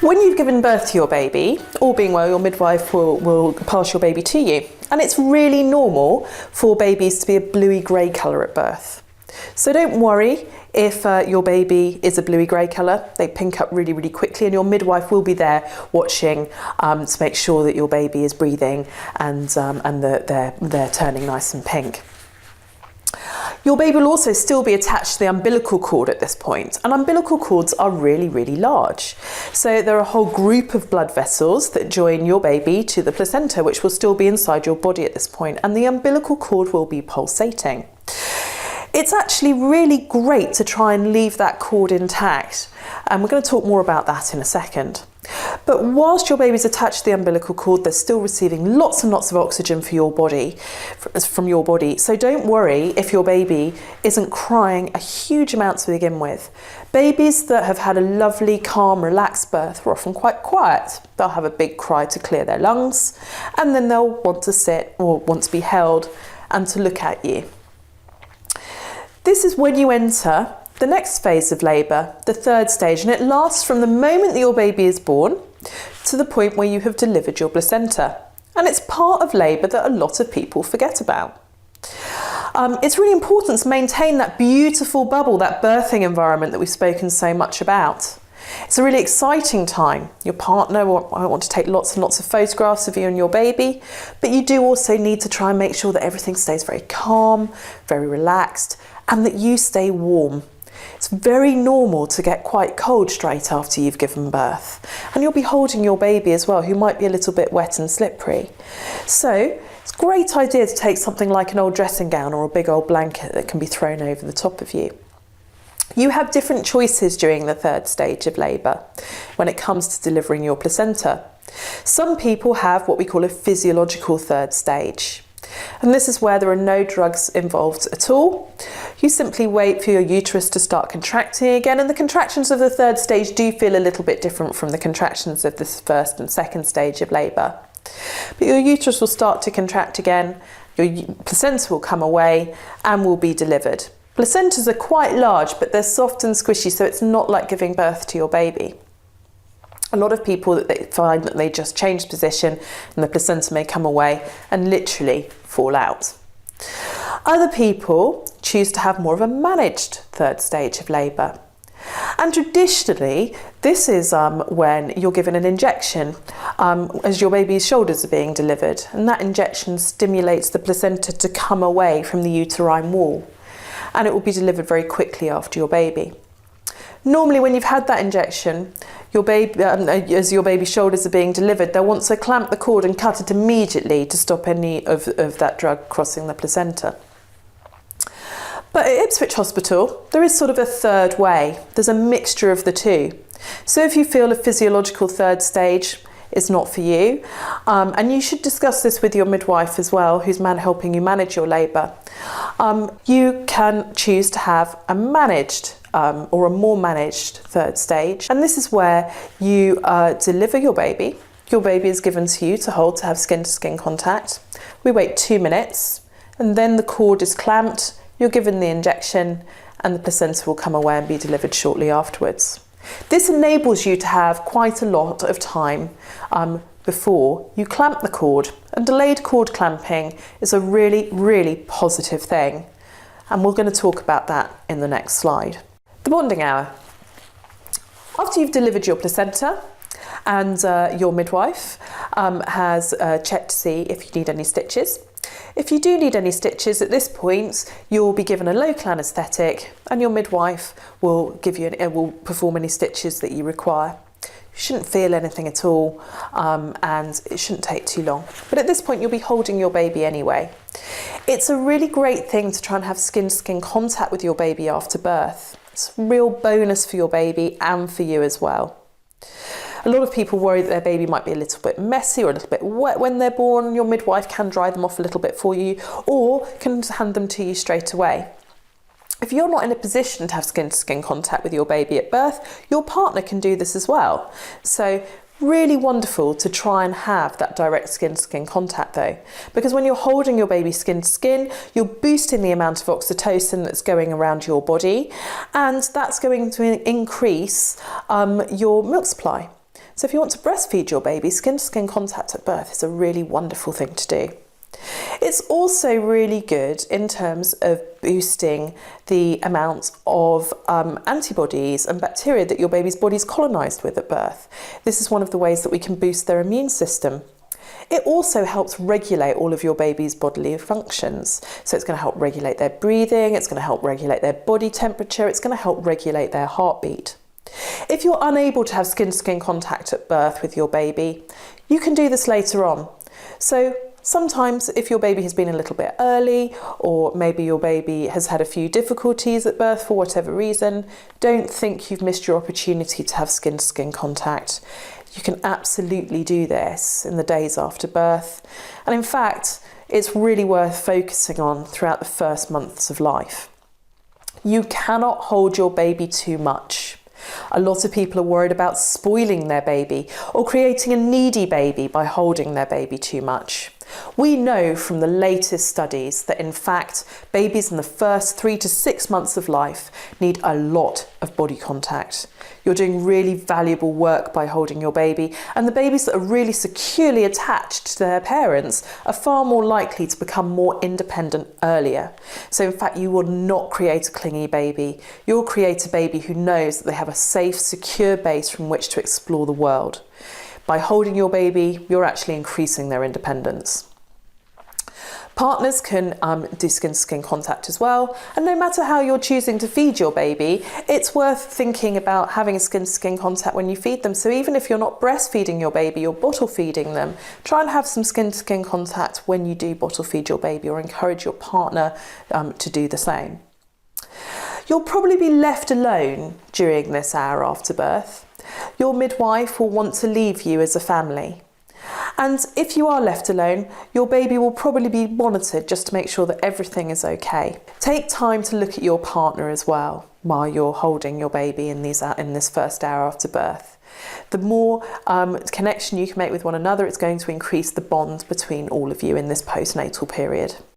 When you've given birth to your baby, all being well, your midwife will pass your baby to you. And it's really normal for babies to be a bluey grey colour at birth. So don't worry if your baby is a bluey grey colour. They pink up really, really quickly, and your midwife will be there watching to make sure that your baby is breathing and that they're turning nice and pink. Your baby will also still be attached to the umbilical cord at this point, and umbilical cords are really, really large. So there are a whole group of blood vessels that join your baby to the placenta, which will still be inside your body at this point, and the umbilical cord will be pulsating. It's actually really great to try and leave that cord intact, and we're going to talk more about that in a second. But whilst your baby's attached to the umbilical cord, they're still receiving lots and lots of oxygen from your body. So don't worry if your baby isn't crying a huge amount to begin with. Babies that have had a lovely, calm, relaxed birth are often quite quiet. They'll have a big cry to clear their lungs, and then they'll want to sit or want to be held and to look at you. This is when you enter the next phase of labour, the third stage, and it lasts from the moment that your baby is born to the point where you have delivered your placenta. And it's part of labour that a lot of people forget about. It's really important to maintain that beautiful bubble, that birthing environment that we've spoken so much about. It's a really exciting time. Your partner might want to take lots and lots of photographs of you and your baby, but you do also need to try and make sure that everything stays very calm, very relaxed, and that you stay warm. It's very normal to get quite cold straight after you've given birth, and you'll be holding your baby as well, who might be a little bit wet and slippery. So it's a great idea to take something like an old dressing gown or a big old blanket that can be thrown over the top of you. You have different choices during the third stage of labour when it comes to delivering your placenta. Some people have what we call a physiological third stage. And this is where there are no drugs involved at all. You simply wait for your uterus to start contracting again, and the contractions of the third stage do feel a little bit different from the contractions of this first and second stage of labour. But your uterus will start to contract again, your placenta will come away and will be delivered. Placentas are quite large, but they're soft and squishy, so it's not like giving birth to your baby. A lot of people that they find that they just change position and the placenta may come away and literally fall out. Other people choose to have more of a managed third stage of labour. And traditionally, this is when you're given an injection as your baby's shoulders are being delivered, and that injection stimulates the placenta to come away from the uterine wall, and it will be delivered very quickly after your baby. Normally, when you've had that injection, your baby, as your baby's shoulders are being delivered, they'll want to clamp the cord and cut it immediately to stop any of that drug crossing the placenta. But at Ipswich Hospital, there is sort of a third way. There's a mixture of the two. So if you feel a physiological third stage is not for you, and you should discuss this with your midwife as well, who's helping you manage your labour, you can choose to have a managed or a more managed third stage. And this is where you deliver your baby. Your baby is given to you to hold, to have skin-to-skin contact. We wait 2 minutes, and then the cord is clamped, you're given the injection, and the placenta will come away and be delivered shortly afterwards. This enables you to have quite a lot of time before you clamp the cord, and delayed cord clamping is a really, really positive thing. And we're going to talk about that in the next slide. The bonding hour. After you've delivered your placenta and your midwife has checked to see if you need any stitches. If you do need any stitches at this point, you'll be given a local anaesthetic, and your midwife will will perform any stitches that you require. You shouldn't feel anything at all, and it shouldn't take too long. But at this point, you'll be holding your baby anyway. It's a really great thing to try and have skin-to-skin contact with your baby after birth. It's a real bonus for your baby and for you as well. A lot of people worry that their baby might be a little bit messy or a little bit wet when they're born. Your midwife can dry them off a little bit for you, or can hand them to you straight away. If you're not in a position to have skin-to-skin contact with your baby at birth, your partner can do this as well. So really wonderful to try and have that direct skin-to-skin contact though, because when you're holding your baby skin to skin, you're boosting the amount of oxytocin that's going around your body, and that's going to increase your milk supply. So if you want to breastfeed your baby, skin-to-skin contact at birth is a really wonderful thing to do. It's also really good in terms of boosting the amount of antibodies and bacteria that your baby's body's colonised with at birth. This is one of the ways that we can boost their immune system. It also helps regulate all of your baby's bodily functions. So it's going to help regulate their breathing, it's going to help regulate their body temperature, it's going to help regulate their heartbeat. If you're unable to have skin-to-skin contact at birth with your baby, you can do this later on. So sometimes if your baby has been a little bit early, or maybe your baby has had a few difficulties at birth for whatever reason, don't think you've missed your opportunity to have skin-to-skin contact. You can absolutely do this in the days after birth. And in fact, it's really worth focusing on throughout the first months of life. You cannot hold your baby too much. A lot of people are worried about spoiling their baby or creating a needy baby by holding their baby too much. We know from the latest studies that in fact babies in the first 3 to 6 months of life need a lot of body contact. You're doing really valuable work by holding your baby, and the babies that are really securely attached to their parents are far more likely to become more independent earlier. So in fact you will not create a clingy baby. You'll create a baby who knows that they have a safe, secure base from which to explore the world. By holding your baby, you're actually increasing their independence. Partners can do skin-to-skin contact as well, and no matter how you're choosing to feed your baby, it's worth thinking about having a skin-to-skin contact when you feed them. So even if you're not breastfeeding your baby, you're bottle feeding them, try and have some skin-to-skin contact when you do bottle feed your baby, or encourage your partner to do the same. You'll probably be left alone during this hour after birth. Your midwife will want to leave you as a family. And if you are left alone, your baby will probably be monitored just to make sure that everything is okay. Take time to look at your partner as well while you're holding your baby in this first hour after birth. The more connection you can make with one another, it's going to increase the bond between all of you in this postnatal period.